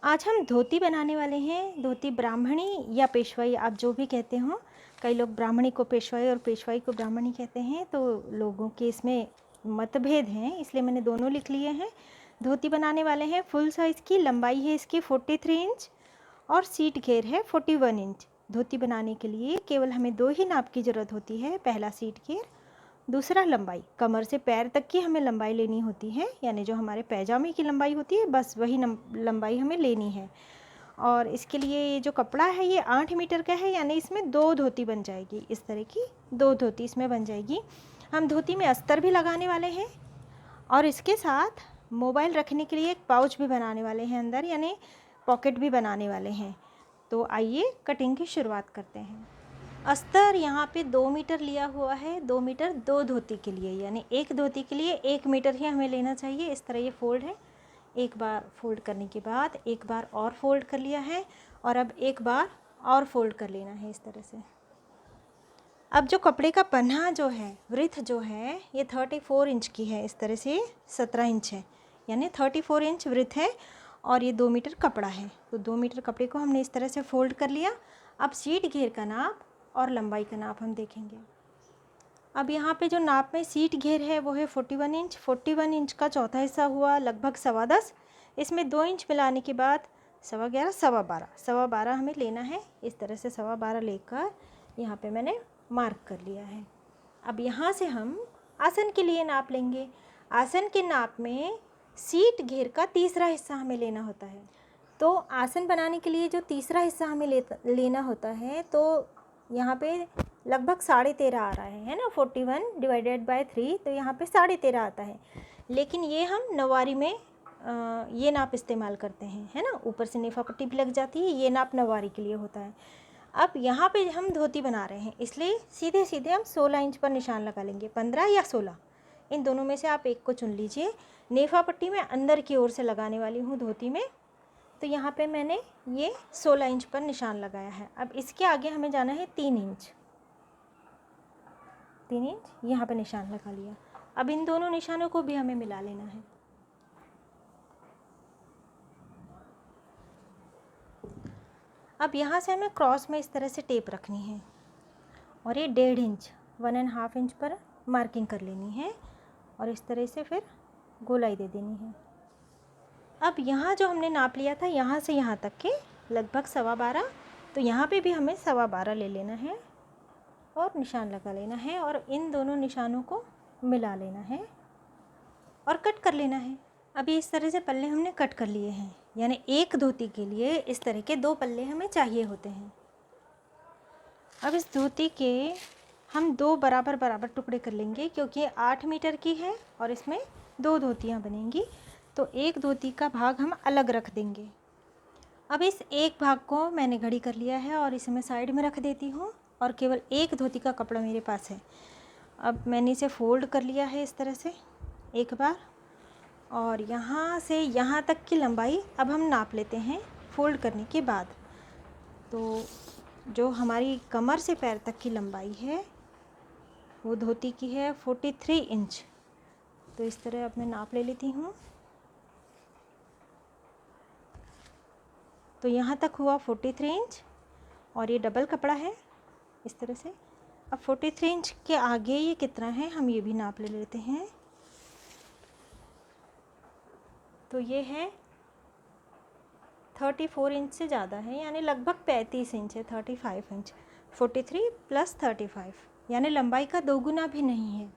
आज हम धोती बनाने वाले हैं। धोती ब्राह्मणी या पेशवाई, आप जो भी कहते हो। कई लोग ब्राह्मणी को पेशवाई और पेशवाई को ब्राह्मणी कहते हैं, तो लोगों के इसमें मतभेद हैं, इसलिए मैंने दोनों लिख लिए हैं। धोती बनाने वाले हैं। फुल साइज़ की लंबाई है इसकी 43 इंच और सीट घेर है 41 इंच। धोती बनाने के लिए केवल हमें दो ही नाप की ज़रूरत होती है, पहला सीट घेर, दूसरा लंबाई। कमर से पैर तक की हमें लंबाई लेनी होती है, यानी जो हमारे पैजामे की लंबाई होती है बस वही लंबाई हमें लेनी है। और इसके लिए ये जो कपड़ा है ये 8 मीटर का है, यानी इसमें दो धोती बन जाएगी। इस तरह की दो धोती इसमें बन जाएगी। हम धोती में अस्तर भी लगाने वाले हैं और इसके साथ मोबाइल रखने के लिए एक पाउच भी बनाने वाले हैं अंदर, यानी पॉकेट भी बनाने वाले हैं। तो आइए कटिंग की शुरुआत करते हैं। अस्तर यहाँ पे 2 मीटर लिया हुआ है। 2 मीटर दो धोती के लिए, यानी एक धोती के लिए 1 मीटर ही हमें लेना चाहिए। इस तरह ये फोल्ड है। एक बार फोल्ड करने के बाद एक बार और फोल्ड कर लिया है और अब एक बार और फोल्ड कर लेना है इस तरह से। अब जो कपड़े का पन्ना जो है, वृथ जो है, ये 34 इंच की है। इस तरह से 17 इंच है, यानी 34 इंच वृथ है और ये 2 मीटर कपड़ा है। तो 2 मीटर कपड़े को हमने इस तरह से फोल्ड कर लिया। अब सीट घेर का नाप और लंबाई का नाप हम देखेंगे। अब यहाँ पे जो नाप में सीट घेर है वो है 41 इंच। 41 इंच का चौथा हिस्सा हुआ लगभग 10.25। इसमें 2 इंच मिलाने के बाद 11.25, 12.25 हमें लेना है। इस तरह से 12.25 लेकर यहाँ पे मैंने मार्क कर लिया है। अब यहाँ से हम आसन के लिए नाप लेंगे। आसन के नाप में सीट घेर का तीसरा हिस्सा हमें लेना होता है। तो आसन बनाने के लिए जो तीसरा हिस्सा हमें लेना होता है, तो यहाँ पे लगभग 13.5 आ रहा है ना। 41 डिवाइडेड बाय 3, तो यहाँ पे 13.5 आता है। लेकिन ये हम नवारी में ये नाप इस्तेमाल करते हैं, है ना। ऊपर से नेफा पट्टी भी लग जाती है। ये नाप नवारी के लिए होता है। अब यहाँ पे हम धोती बना रहे हैं, इसलिए सीधे सीधे हम 16 इंच पर निशान लगा लेंगे। 15 या 16, इन दोनों में से आप एक को चुन लीजिए। नेफा पट्टी मैं अंदर की ओर से लगाने वाली हूँ धोती में, तो यहाँ पे मैंने ये 16 इंच पर निशान लगाया है। अब इसके आगे हमें जाना है 3 इंच। 3 इंच यहाँ पे निशान लगा लिया। अब इन दोनों निशानों को भी हमें मिला लेना है। अब यहाँ से हमें क्रॉस में इस तरह से टेप रखनी है और ये 1.5 इंच 1.5 इंच पर मार्किंग कर लेनी है और इस तरह से फिर गोलाई दे देनी है। अब यहाँ जो हमने नाप लिया था यहाँ से यहाँ तक के लगभग 12.25, तो यहाँ पे भी हमें 12.25 ले लेना है और निशान लगा लेना है और इन दोनों निशानों को मिला लेना है और कट कर लेना है। अभी इस तरह से पल्ले हमने कट कर लिए हैं, यानी एक धोती के लिए इस तरह के 2 पल्ले हमें चाहिए होते हैं। अब इस धोती के हम 2 बराबर बराबर टुकड़े कर लेंगे, क्योंकि 8 मीटर की है और इसमें 2 धोतियाँ बनेंगी, तो एक धोती का भाग हम अलग रख देंगे। अब इस एक भाग को मैंने घड़ी कर लिया है और इसे मैं साइड में रख देती हूँ और केवल एक धोती का कपड़ा मेरे पास है। अब मैंने इसे फोल्ड कर लिया है इस तरह से एक बार, और यहाँ से यहाँ तक की लंबाई अब हम नाप लेते हैं फोल्ड करने के बाद। तो जो हमारी कमर से पैर तक की लंबाई है वो धोती की है 43 इंच। तो इस तरह अब मैं नाप ले लेती हूँ। तो यहाँ तक हुआ 43 इंच और ये डबल कपड़ा है इस तरह से। अब 43 इंच के आगे ये कितना है हम ये भी नाप ले लेते हैं। तो ये है 34 इंच से ज़्यादा है, यानी लगभग 35 इंच है। 35 इंच 43 प्लस 35, यानी लंबाई का दोगुना भी नहीं है।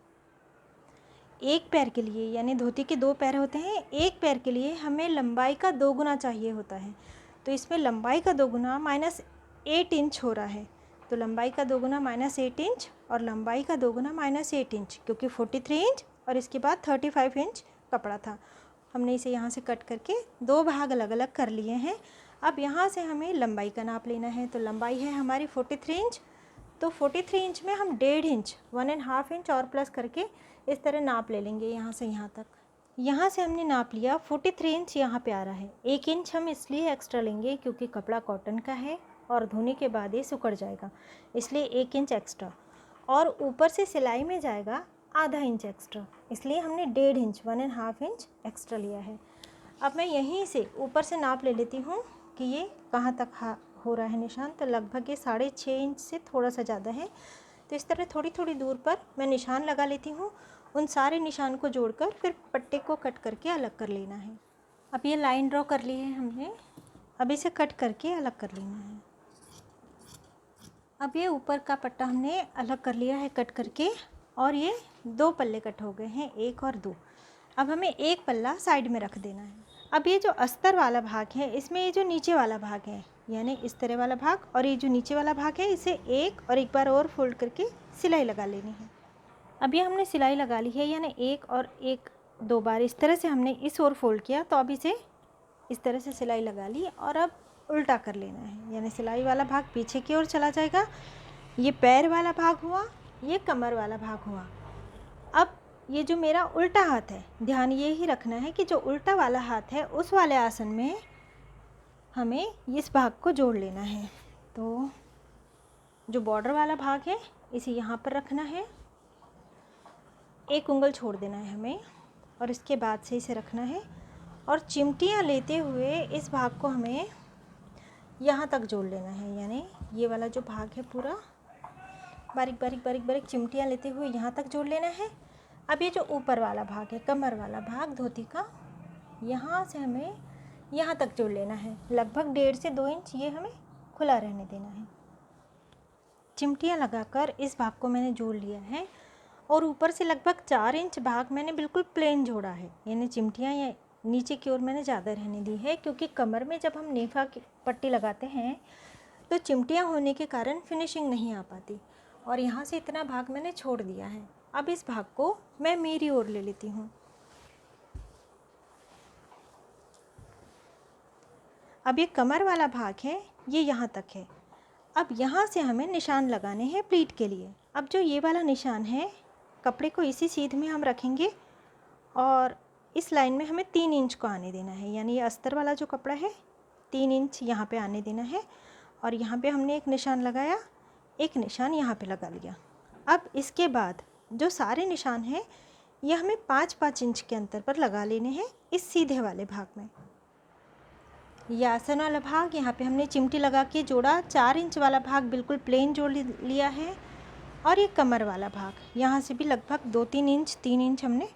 एक पैर के लिए, यानी धोती के 2 पैर होते हैं, एक पैर के लिए हमें लंबाई का दोगुना चाहिए होता है। तो इसमें लंबाई का दोगुना -8 इंच हो रहा है। तो लंबाई का दोगुना -8 इंच और लंबाई का दोगुना -8 इंच, क्योंकि 43 इंच और इसके बाद 35 इंच कपड़ा था। हमने इसे यहाँ से कट करके 2 भाग अलग अलग कर लिए हैं। अब यहाँ से हमें लंबाई का नाप लेना है। तो लंबाई है हमारी 43 इंच, तो 43 इंच में हम 1.5 इंच 1.5 इंच और प्लस करके इस तरह नाप ले लेंगे यहाँ से यहाँ तक। यहाँ से हमने नाप लिया 43 इंच यहाँ पे आ रहा है। 1 इंच हम इसलिए एक्स्ट्रा लेंगे क्योंकि कपड़ा कॉटन का है और धोने के बाद ये सिकुड़ जाएगा, इसलिए 1 इंच एक्स्ट्रा। और ऊपर से सिलाई में जाएगा आधा इंच एक्स्ट्रा, इसलिए हमने 1.5 इंच 1.5 इंच एक्स्ट्रा लिया है। अब मैं यहीं से ऊपर से नाप ले लेती हूँ कि ये कहाँ तक हो रहा है निशान। तो लगभग ये 6.5 इंच से थोड़ा सा ज़्यादा है। तो इस तरह थोड़ी थोड़ी दूर पर मैं निशान लगा लेती हूँ। उन सारे निशान को जोड़कर फिर पट्टे को कट करके अलग कर लेना है। अब ये लाइन ड्रॉ कर ली है हमने, अब इसे कट करके अलग कर लेना है। अब ये ऊपर का पट्टा हमने अलग कर लिया है कट करके, और ये 2 पल्ले कट हो गए हैं, 1 और 2। अब हमें एक पल्ला साइड में रख देना है। अब ये जो अस्तर वाला भाग है, इसमें ये जो नीचे वाला भाग है, यानी इस तरह वाला भाग और ये जो नीचे वाला भाग है, इसे एक बार और फोल्ड करके सिलाई लगा लेनी है। अब ये हमने सिलाई लगा ली है, यानी एक 2 बार इस तरह से हमने इस ओर फोल्ड किया, तो अब इसे इस तरह से सिलाई लगा ली और अब उल्टा कर लेना है, यानी सिलाई वाला भाग पीछे की ओर चला जाएगा। ये पैर वाला भाग हुआ, ये कमर वाला भाग हुआ। अब ये जो मेरा उल्टा हाथ है, ध्यान ये ही रखना है कि जो उल्टा वाला हाथ है उस वाले आसन में हमें इस भाग को जोड़ लेना है। तो जो बॉर्डर वाला भाग है इसे यहाँ पर रखना है, 1 उंगल छोड़ देना है हमें, और इसके बाद से इसे रखना है और चिमटियाँ लेते हुए इस भाग को हमें यहाँ तक जोड़ लेना है। यानी ये वाला जो भाग है पूरा बारीक बारीक चिमटियाँ लेते हुए यहाँ तक जोड़ लेना है। अब ये जो ऊपर वाला भाग है, कमर वाला भाग धोती का, यहाँ से हमें यहाँ तक जोड़ लेना है। लगभग 1.5 से 2 इंच ये हमें खुला रहने देना है। चिमटियाँ लगाकर इस भाग को मैंने जोड़ लिया है और ऊपर से लगभग 4 इंच भाग मैंने बिल्कुल प्लेन जोड़ा है, यानी चिमटियाँ या नीचे की ओर मैंने ज़्यादा रहने दी है, क्योंकि कमर में जब हम नेफा की पट्टी लगाते हैं तो चिमटियाँ होने के कारण फिनिशिंग नहीं आ पाती, और यहाँ से इतना भाग मैंने छोड़ दिया है। अब इस भाग को मैं मेरी ओर ले लेती हूँ। अब ये कमर वाला भाग है, ये यहाँ तक है। अब यहाँ से हमें निशान लगाने हैं प्लीट के लिए। अब जो ये वाला निशान है, कपड़े को इसी सीध में हम रखेंगे और इस लाइन में हमें 3 इंच को आने देना है, यानी ये अस्तर वाला जो कपड़ा है 3 इंच यहाँ पे आने देना है। और यहाँ पे हमने एक निशान लगाया, एक निशान यहाँ पे लगा लिया। अब इसके बाद जो सारे निशान हैं ये हमें 5-5 इंच के अंतर पर लगा लेने हैं इस सीधे वाले भाग में। ये आसन वाला भाग यहाँ पे हमने चिमटी लगा के जोड़ा, 4 इंच वाला भाग बिल्कुल प्लेन जोड़ लिया है, और ये कमर वाला भाग यहाँ से भी लगभग 3 इंच हमने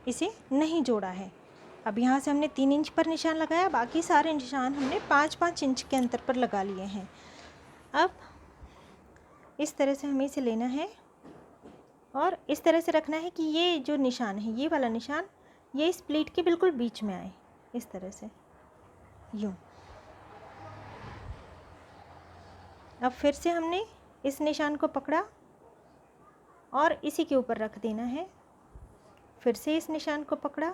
इसे नहीं जोड़ा है। अब यहाँ से हमने 3 इंच पर निशान लगाया, बाकी सारे निशान हमने 5-5 इंच के अंतर पर लगा लिए हैं। अब इस तरह से हमें इसे लेना है और इस तरह से रखना है कि ये जो निशान है, ये वाला निशान, ये इस प्लीट के बिल्कुल बीच में आए, इस तरह से यूँ। अब फिर से हमने इस निशान को पकड़ा और इसी के ऊपर रख देना है, फिर से इस निशान को पकड़ा,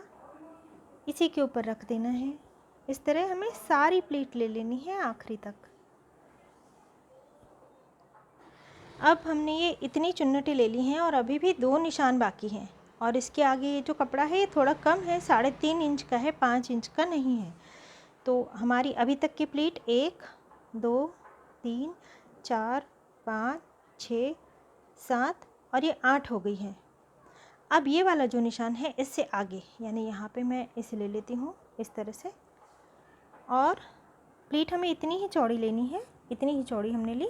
इसी के ऊपर रख देना है। इस तरह हमें सारी प्लीट ले लेनी है आखिरी तक। अब हमने ये इतनी चुन्नटें ले ली हैं और अभी भी 2 निशान बाकी हैं, और इसके आगे ये जो कपड़ा है ये थोड़ा कम है, 3.5 इंच का है, 5 इंच का नहीं है। तो हमारी अभी तक की प्लीट 1 2 3 4 5 6 7 और ये 8 हो गई है। अब ये वाला जो निशान है इससे आगे, यानी यहाँ पे मैं इसे ले लेती हूँ इस तरह से, और प्लीट हमें इतनी ही चौड़ी लेनी है, इतनी ही चौड़ी हमने ली।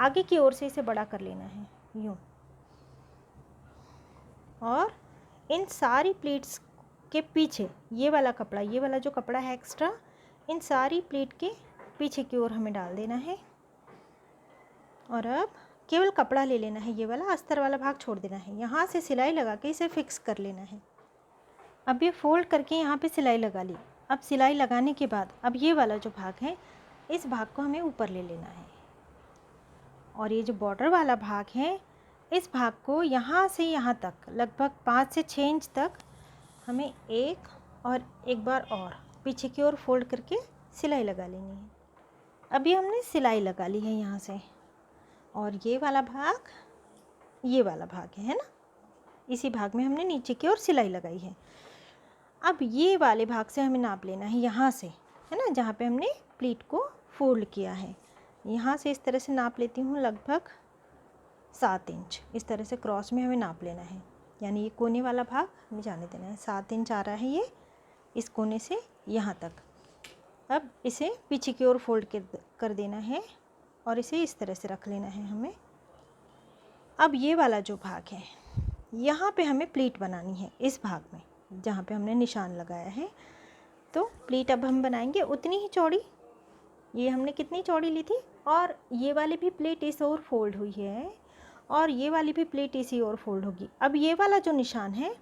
आगे की ओर से इसे बड़ा कर लेना है यूँ, और इन सारी प्लीट्स के पीछे ये वाला कपड़ा, ये वाला जो कपड़ा है एक्स्ट्रा, इन सारी प्लीट के पीछे की ओर हमें डाल देना है। और अब केवल कपड़ा ले लेना है, ये वाला अस्तर वाला भाग छोड़ देना है। यहाँ से सिलाई लगा के इसे फिक्स कर लेना है। अब ये फोल्ड करके यहाँ पे सिलाई लगा ली। अब सिलाई लगाने के बाद अब ये वाला जो भाग है, इस भाग को हमें ऊपर ले लेना है, और ये जो बॉर्डर वाला भाग है, इस भाग को यहाँ से यहाँ तक लगभग 5 से 6 इंच तक हमें एक बार और पीछे की ओर फोल्ड करके सिलाई लगा लेनी है। अभी हमने सिलाई लगा ली है यहाँ से, और ये वाला भाग है ना, इसी भाग में हमने नीचे की ओर सिलाई लगाई है। अब ये वाले भाग से हमें नाप लेना है, यहाँ से, है ना, जहाँ पे हमने प्लीट को फोल्ड किया है, यहाँ से इस तरह से नाप लेती हूँ लगभग 7 इंच। इस तरह से क्रॉस में हमें नाप लेना है, यानी ये कोने वाला भाग हमें जाने देना है। 7 इंच आ रहा है ये, इस कोने से यहाँ तक। अब इसे पीछे की ओर फोल्ड कर देना है और इसे इस तरह से रख लेना है हमें। अब ये वाला जो भाग है यहाँ पे हमें प्लीट बनानी है, इस भाग में जहाँ पे हमने निशान लगाया है। तो प्लीट अब हम बनाएंगे उतनी ही चौड़ी, ये हमने कितनी चौड़ी ली थी, और ये वाली भी प्लेट इस ओर फोल्ड हुई है और ये वाली भी प्लेट इसी ओर फोल्ड होगी। अब ये वाला जो निशान है,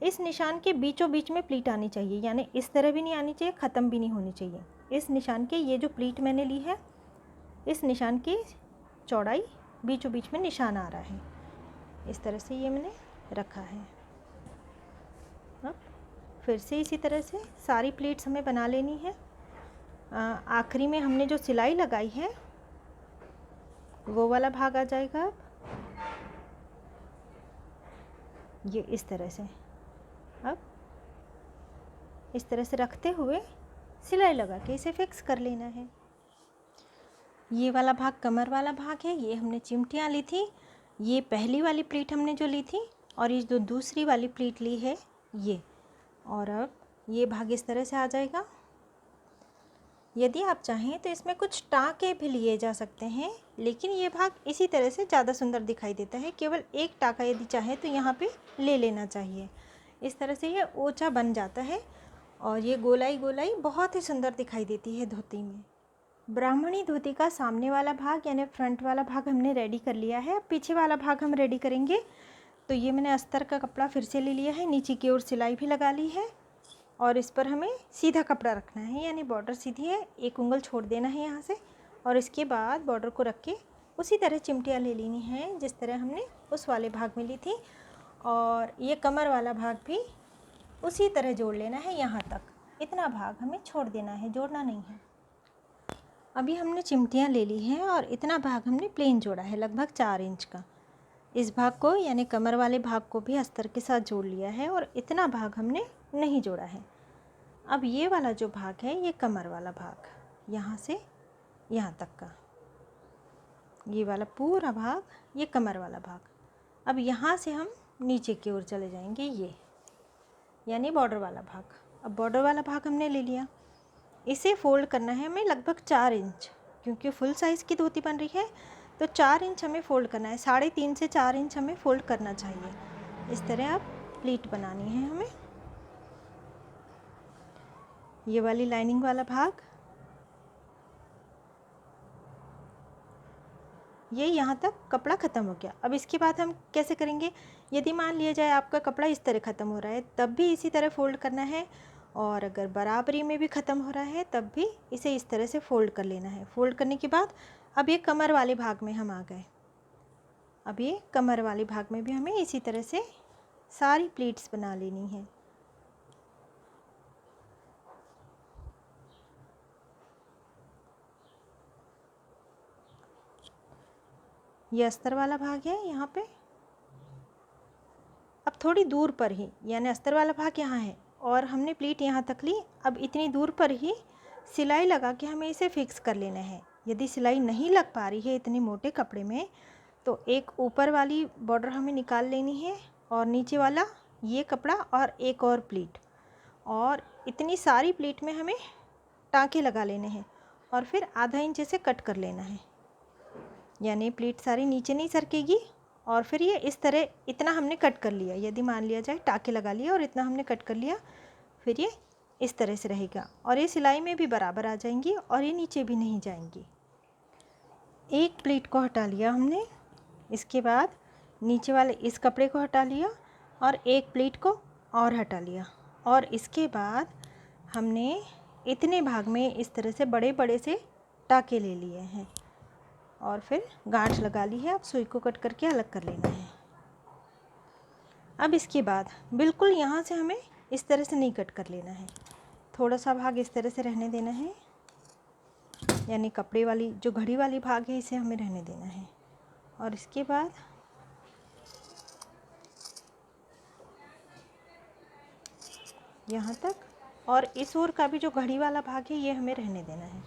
इस निशान के बीचों बीच में प्लीट आनी चाहिए, यानी इस तरह भी नहीं आनी चाहिए, ख़त्म भी नहीं होनी चाहिए। इस निशान के ये जो प्लीट मैंने ली है, इस निशान की चौड़ाई बीचों बीच में निशान आ रहा है, इस तरह से ये मैंने रखा है। अब फिर से इसी तरह से सारी प्लीट्स हमें बना लेनी है। आखिरी में हमने जो सिलाई लगाई है वो वाला भाग आ जाएगा। अब ये इस तरह से, अब इस तरह से रखते हुए सिलाई लगा के इसे फिक्स कर लेना है। ये वाला भाग कमर वाला भाग है, ये हमने चिमटियाँ ली थी, ये पहली वाली प्लीट हमने जो ली थी, और ये जो दूसरी वाली प्लीट ली है ये, और अब ये भाग इस तरह से आ जाएगा। यदि आप चाहें तो इसमें कुछ टाँके भी लिए जा सकते हैं, लेकिन ये भाग इसी तरह से ज़्यादा सुंदर दिखाई देता है। केवल एक टाँका यदि चाहे तो यहाँ पे ले लेना चाहिए, इस तरह से ये ऊंचा बन जाता है और ये गोलाई गोलाई बहुत ही सुंदर दिखाई देती है धोती में। ब्राह्मणी धोती का सामने वाला भाग यानी फ्रंट वाला भाग हमने रेडी कर लिया है। अब पीछे वाला भाग हम रेडी करेंगे। तो ये मैंने अस्तर का कपड़ा फिर से ले लिया है, नीचे की ओर सिलाई भी लगा ली है और इस पर हमें सीधा कपड़ा रखना है, यानी बॉर्डर सीधी है, एक उंगल छोड़ देना है यहाँ से, और इसके बाद बॉर्डर को रख के उसी तरह चिमटियाँ ले लेनी है जिस तरह हमने उस वाले भाग में ली थी, और ये कमर वाला भाग भी उसी तरह जोड़ लेना है यहाँ तक। इतना भाग हमें छोड़ देना है, जोड़ना नहीं है। अभी हमने चिमटियाँ ले ली हैं और इतना भाग हमने प्लेन जोड़ा है, लगभग 4 इंच का। इस भाग को यानी कमर वाले भाग को भी अस्तर के साथ जोड़ लिया है और इतना भाग हमने नहीं जोड़ा है। अब ये वाला जो भाग है ये कमर वाला भाग, यहाँ से यहाँ तक का ये वाला पूरा भाग, ये कमर वाला भाग। अब यहाँ से हम नीचे की ओर चले जाएंगे, ये यानी बॉर्डर वाला भाग। अब बॉर्डर वाला भाग हमने ले लिया, इसे फोल्ड करना है हमें लगभग 4 इंच, क्योंकि फुल साइज़ की धोती बन रही है तो 4 इंच हमें फ़ोल्ड करना है, 3.5 से 4 इंच हमें फ़ोल्ड करना चाहिए। इस तरह अब प्लीट बनानी है हमें। ये वाली लाइनिंग वाला भाग, ये यहाँ तक कपड़ा ख़त्म हो गया। अब इसके बाद हम कैसे करेंगे, यदि मान लिया जाए आपका कपड़ा इस तरह ख़त्म हो रहा है तब भी इसी तरह फ़ोल्ड करना है, और अगर बराबरी में भी ख़त्म हो रहा है तब भी इसे इस तरह से फ़ोल्ड कर लेना है। फ़ोल्ड करने के बाद अब ये कमर वाले भाग में हम आ गए। अब ये कमर वाले भाग में भी हमें इसी तरह से सारी प्लीट्स बना लेनी है। ये अस्तर वाला भाग है यहाँ पे, अब थोड़ी दूर पर ही, यानी अस्तर वाला भाग यहाँ है और हमने प्लीट यहाँ तक ली। अब इतनी दूर पर ही सिलाई लगा के हमें इसे फिक्स कर लेना है। यदि सिलाई नहीं लग पा रही है इतने मोटे कपड़े में तो एक ऊपर वाली बॉर्डर हमें निकाल लेनी है और नीचे वाला ये कपड़ा और एक और प्लीट, और इतनी सारी प्लीट में हमें टाँके लगा लेने हैं और फिर आधा इंच से कट कर लेना है, यानी प्लीट सारी नीचे नहीं सरकेगी। और फिर ये इस तरह इतना हमने कट कर लिया, यदि मान लिया जाए टाँके लगा लिया और इतना हमने कट कर लिया, फिर ये इस तरह से रहेगा और ये सिलाई में भी बराबर आ जाएंगी और ये नीचे भी नहीं जाएंगी। एक प्लीट को हटा लिया हमने, इसके बाद नीचे वाले इस कपड़े को हटा लिया और एक प्लीट को और हटा लिया, और इसके बाद हमने इतने भाग में इस तरह से बड़े बड़े से टाँके ले लिए हैं और फिर गांठ लगा ली है। अब सुई को कट करके अलग कर लेना है। अब इसके बाद बिल्कुल यहाँ से हमें इस तरह से नहीं कट कर लेना है, थोड़ा सा भाग इस तरह से रहने देना है, यानी कपड़े वाली जो घड़ी वाली भाग है इसे हमें रहने देना है। और इसके बाद यहाँ तक, और इस ओर का भी जो घड़ी वाला भाग है ये हमें रहने देना है।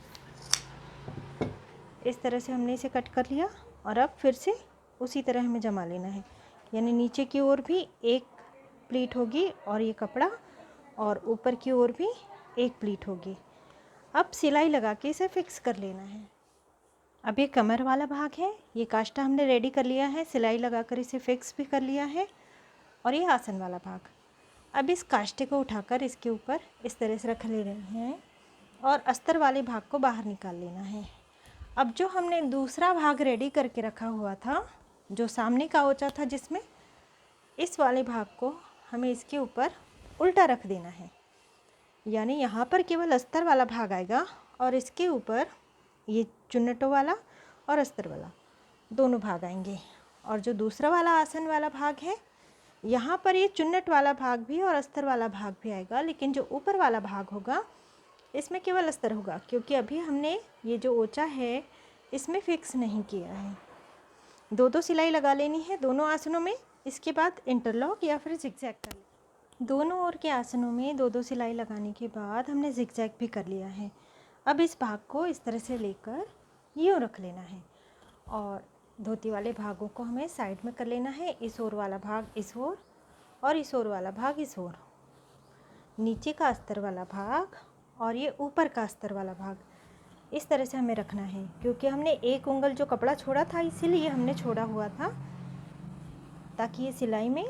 इस तरह से हमने इसे कट कर लिया और अब फिर से उसी तरह हमें जमा लेना है, यानी नीचे की ओर भी एक प्लीट होगी और ये कपड़ा, और ऊपर की ओर भी एक प्लीट होगी। अब सिलाई लगा के इसे फिक्स कर लेना है। अब ये कमर वाला भाग है, ये काष्टा हमने रेडी कर लिया है, सिलाई लगाकर इसे फिक्स भी कर लिया है। और ये आसन वाला भाग, अब इस काष्टे को उठाकर इसके ऊपर इस तरह से रख ले रहे हैं और अस्तर वाले भाग को बाहर निकाल लेना है। अब जो हमने दूसरा भाग रेडी करके रखा हुआ था, जो सामने का ओचा था, जिसमें इस वाले भाग को हमें इसके ऊपर उल्टा रख देना है। यानी यहाँ पर केवल अस्तर वाला भाग आएगा और इसके ऊपर ये चुन्नटों वाला और अस्तर वाला दोनों भाग आएंगे। और जो दूसरा वाला आसन वाला भाग है, यहाँ पर ये चुन्नट वाला भाग भी और अस्तर वाला भाग भी आएगा, लेकिन जो ऊपर वाला भाग होगा इसमें केवल अस्तर होगा, क्योंकि अभी हमने ये जो ओचा है इसमें फिक्स नहीं किया है। दो सिलाई लगा लेनी है दोनों आसनों में। इसके बाद इंटरलॉक या फिर जिगजैग कर लें। दोनों ओर के आसनों में दो सिलाई लगाने के बाद हमने जिगजैग भी कर लिया है। अब इस भाग को इस तरह से लेकर यूँ रख लेना है और धोती वाले भागों को हमें साइड में कर लेना है। इस ओर वाला भाग इस ओर और इस ओर वाला भाग इस ओर। नीचे का अस्तर वाला भाग और ये ऊपर का अस्तर वाला भाग इस तरह से हमें रखना है, क्योंकि हमने एक उंगल जो कपड़ा छोड़ा था इसीलिए हमने छोड़ा हुआ था, ताकि ये सिलाई में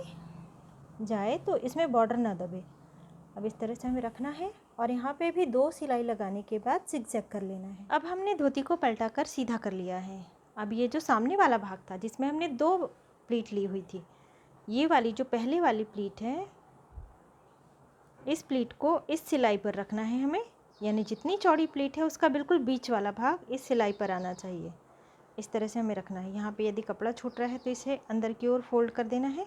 जाए तो इसमें बॉर्डर ना दबे। अब इस तरह से हमें रखना है और यहाँ पे भी 2 सिलाई लगाने के बाद जिगजैग कर लेना है। अब हमने धोती को पलटाकर सीधा कर लिया है। अब ये जो सामने वाला भाग था जिसमें हमने 2 प्लीट ली हुई थी, ये वाली जो पहले वाली प्लीट है, इस प्लीट को इस सिलाई पर रखना है हमें। यानी जितनी चौड़ी प्लीट है उसका बिल्कुल बीच वाला भाग इस सिलाई पर आना चाहिए। इस तरह से हमें रखना है। यहाँ पे यदि कपड़ा छूट रहा है तो इसे अंदर की ओर फोल्ड कर देना है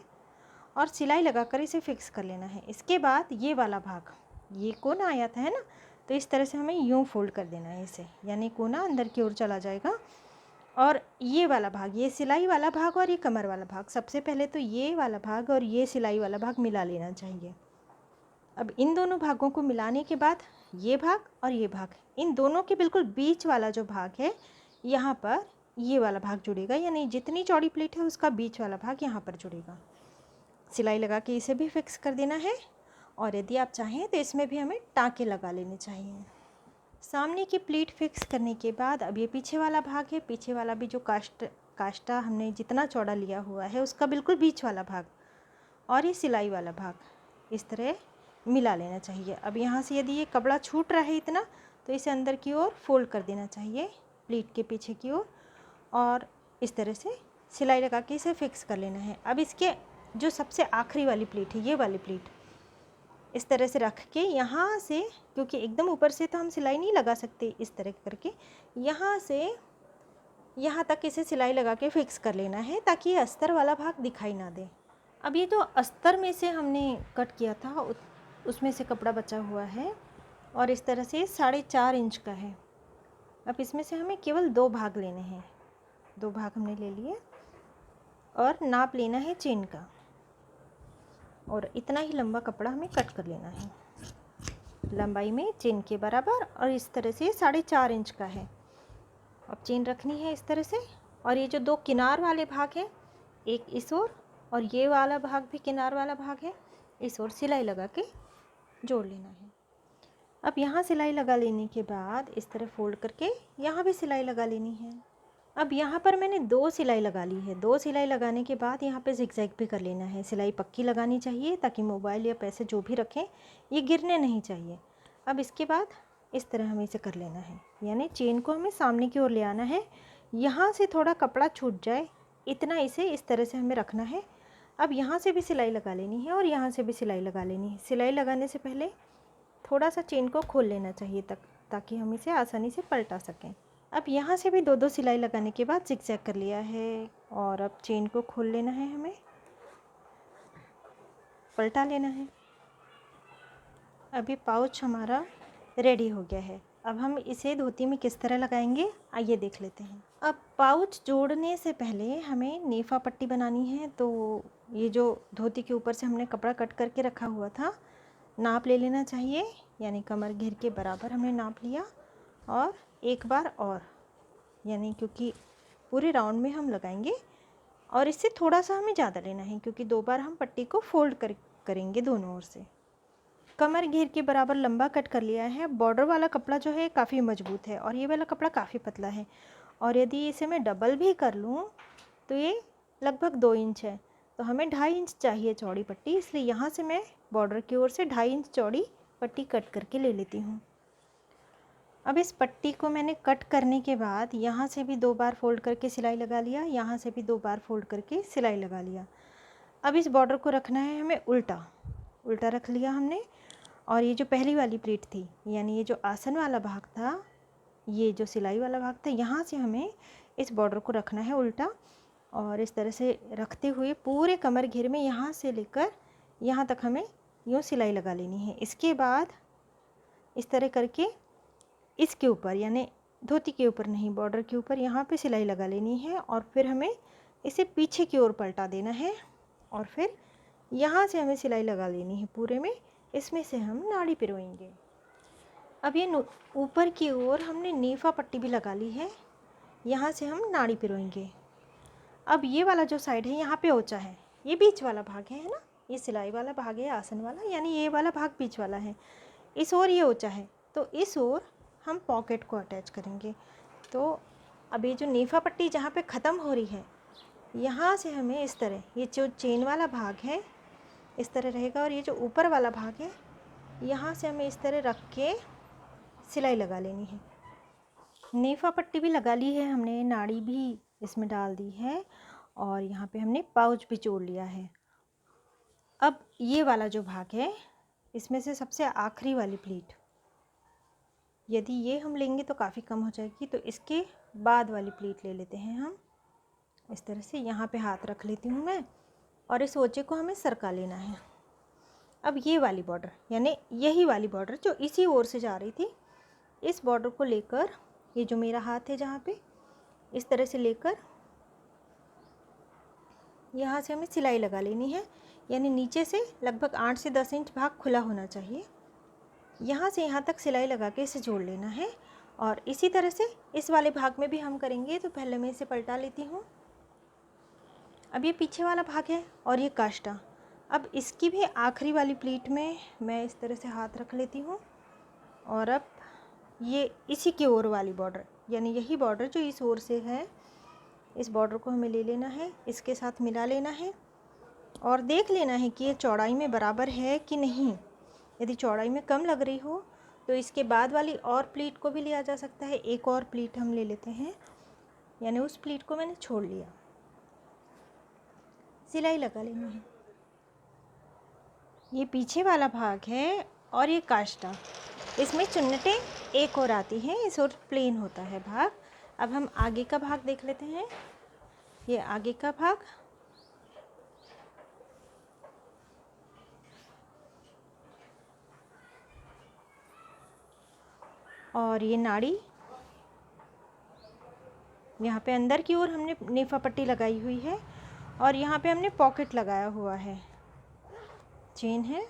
और सिलाई लगाकर इसे फिक्स कर लेना है। इसके बाद ये वाला भाग, ये कोना आया था है ना, तो इस तरह से हमें यूँ फोल्ड कर देना है इसे, यानी कोना अंदर की ओर चला जाएगा। और ये वाला भाग, ये सिलाई वाला भाग और ये कमर वाला भाग, सबसे पहले तो ये वाला भाग और ये सिलाई वाला भाग मिला लेना चाहिए। अब इन दोनों भागों को मिलाने के बाद ये भाग और ये भाग, इन दोनों के बिल्कुल बीच वाला जो भाग है, यहाँ पर ये वाला भाग जुड़ेगा। यानी जितनी चौड़ी प्लेट है उसका बीच वाला भाग यहाँ पर जुड़ेगा। सिलाई लगा के इसे भी फिक्स कर देना है। और यदि आप चाहें तो इसमें भी हमें टाँके लगा लेने चाहिए। सामने की प्लीट फिक्स करने के बाद अब ये पीछे वाला भाग है, पीछे वाला भी जो काष्टा हमने जितना चौड़ा लिया हुआ है उसका बिल्कुल बीच वाला भाग और ये सिलाई वाला भाग इस तरह मिला लेना चाहिए। अब यहाँ से यदि ये कपड़ा छूट रहा है इतना, तो इसे अंदर की ओर फोल्ड कर देना चाहिए प्लीट के पीछे की ओर और इस तरह से सिलाई लगा के इसे फिक्स कर लेना है। अब इसके जो सबसे आखिरी वाली प्लीट है, ये वाली प्लीट इस तरह से रख के यहाँ से, क्योंकि एकदम ऊपर से तो हम सिलाई नहीं लगा सकते, इस तरह करके यहाँ से यहाँ तक इसे सिलाई लगा के फिक्स कर लेना है, ताकि ये अस्तर वाला भाग दिखाई ना दे। अब ये जो अस्तर में से हमने कट किया था उसमें से कपड़ा बचा हुआ है और इस तरह से 4.5 इंच का है। अब इसमें से हमें केवल 2 भाग लेने हैं। 2 भाग हमने ले लिए और नाप लेना है चेन का, और इतना ही लंबा कपड़ा हमें कट कर लेना है लंबाई में चेन के बराबर। और इस तरह से 4.5 इंच का है। अब चेन रखनी है इस तरह से, और ये जो 2 किनार वाले भाग हैं, एक इस ओर और ये वाला भाग भी किनार वाला भाग है, इस ओर सिलाई लगा के जोड़ लेना है। अब यहाँ सिलाई लगा लेने के बाद इस तरह फोल्ड करके यहाँ भी सिलाई लगा लेनी है। अब यहाँ पर मैंने 2 सिलाई लगा ली है। 2 सिलाई लगाने के बाद यहाँ पे जिगजैग भी कर लेना है। सिलाई पक्की लगानी चाहिए ताकि मोबाइल या पैसे जो भी रखें ये गिरने नहीं चाहिए। अब इसके बाद इस तरह हमें इसे कर लेना है, यानी चेन को हमें सामने की ओर ले आना है। यहाँ से थोड़ा कपड़ा छूट जाए इतना इसे इस तरह से हमें रखना है। अब यहाँ से भी सिलाई लगा लेनी है और यहाँ से भी सिलाई लगा लेनी है। सिलाई लगाने से पहले थोड़ा सा चेन को खोल लेना चाहिए ताकि हम इसे आसानी से पलटा सकें। अब यहाँ से भी 2 सिलाई लगाने के बाद जिगजैग कर लिया है और अब चेन को खोल लेना है, हमें पलटा लेना है। अभी पाउच हमारा रेडी हो गया है। अब हम इसे धोती में किस तरह लगाएंगे आइए देख लेते हैं। अब पाउच जोड़ने से पहले हमें नेफा पट्टी बनानी है। तो ये जो धोती के ऊपर से हमने कपड़ा कट करके रखा हुआ था, नाप ले लेना चाहिए, यानी कमर घेर के बराबर हमने नाप लिया और एक बार और, यानी क्योंकि पूरे राउंड में हम लगाएंगे और इससे थोड़ा सा हमें ज़्यादा लेना है, क्योंकि 2 बार हम पट्टी को फोल्ड करेंगे दोनों ओर से। कमर घेर के बराबर लंबा कट कर लिया है। बॉर्डर वाला कपड़ा जो है काफ़ी मजबूत है और ये वाला कपड़ा काफ़ी पतला है, और यदि इसे मैं डबल भी कर लूँ तो ये लगभग 2 इंच है, तो हमें 2.5 इंच चाहिए चौड़ी पट्टी, इसलिए यहाँ से मैं बॉर्डर की ओर से 2.5 इंच चौड़ी पट्टी कट करके ले लेती हूँ। अब इस पट्टी को मैंने कट करने के बाद यहाँ से भी 2 बार फोल्ड करके सिलाई लगा लिया, यहाँ से भी 2 बार फोल्ड करके सिलाई लगा लिया। अब इस बॉर्डर को रखना है हमें उल्टा, उल्टा रख लिया हमने। और ये जो पहली वाली प्लीट थी, यानी ये जो आसन वाला भाग था, ये जो सिलाई वाला भाग था, यहाँ से हमें इस बॉर्डर को रखना है उल्टा, और इस तरह से रखते हुए पूरे कमर घेर में यहाँ से लेकर यहाँ तक हमें यूँ सिलाई लगा लेनी है। इसके बाद इस तरह करके इसके ऊपर, यानी धोती के ऊपर नहीं, बॉर्डर के ऊपर यहाँ पे सिलाई लगा लेनी है, और फिर हमें इसे पीछे की ओर पलटा देना है, और फिर यहाँ से हमें सिलाई लगा लेनी है पूरे में। इसमें से हम नाड़ी पिरोएंगे। अब ये ऊपर की ओर हमने नेफा पट्टी भी लगा ली है, यहाँ से हम नाड़ी पिरोएंगे। अब ये वाला जो साइड है यहाँ पे ओचा है, ये बीच वाला भाग है ना, ये सिलाई वाला भाग है आसन वाला, यानी ये वाला भाग बीच वाला है। इस ओर ये ओचा है, तो इस ओर हम पॉकेट को अटैच करेंगे। तो अब ये जो नेफा पट्टी जहाँ पे ख़त्म हो रही है, यहाँ से हमें इस तरह, ये जो चेन वाला भाग है इस तरह रहेगा, और ये जो ऊपर वाला भाग है यहाँ से हमें इस तरह रख के सिलाई लगा लेनी है। नेफा पट्टी भी लगा ली है हमने, नाड़ी भी इसमें डाल दी है, और यहाँ पे हमने पाउच भी जोड़ लिया है। अब ये वाला जो भाग है, इसमें से सबसे आखिरी वाली प्लीट, यदि ये हम लेंगे तो काफ़ी कम हो जाएगी, तो इसके बाद वाली प्लीट ले लेते हैं हम। इस तरह से यहाँ पे हाथ रख लेती हूँ मैं, और इस ओचे को हमें सरका लेना है। अब ये वाली बॉर्डर, यानी यही वाली बॉर्डर जो इसी ओर से जा रही थी, इस बॉर्डर को लेकर, ये जो मेरा हाथ है जहाँ पे, इस तरह से लेकर यहाँ से हमें सिलाई लगा लेनी है, यानी नीचे से लगभग 8 से 10 इंच भाग खुला होना चाहिए। यहाँ से यहाँ तक सिलाई लगा के इसे जोड़ लेना है, और इसी तरह से इस वाले भाग में भी हम करेंगे। तो पहले मैं इसे पलटा लेती हूँ। अब ये पीछे वाला भाग है और ये काष्टा, अब इसकी भी आखिरी वाली प्लीट में मैं इस तरह से हाथ रख लेती हूँ, और अब ये इसी की ओर वाली बॉर्डर, यानी यही बॉर्डर जो इस ओर से है, इस बॉर्डर को हमें ले लेना है, इसके साथ मिला लेना है, और देख लेना है कि ये चौड़ाई में बराबर है कि नहीं। यदि चौड़ाई में कम लग रही हो तो इसके बाद वाली और प्लीट को भी लिया जा सकता है। एक और प्लीट हम ले लेते हैं, यानी उस प्लीट को मैंने छोड़ लिया, सिलाई लगा लेनी है। ये पीछे वाला भाग है और ये काष्टा, इसमें चुन्नटें एक और आती हैं, इस और प्लेन होता है भाग। अब हम आगे का भाग देख लेते हैं। ये आगे का भाग, और ये नाड़ी, यहाँ पे अंदर की ओर हमने नेफा पट्टी लगाई हुई है, और यहाँ पे हमने पॉकेट लगाया हुआ है, चेन है,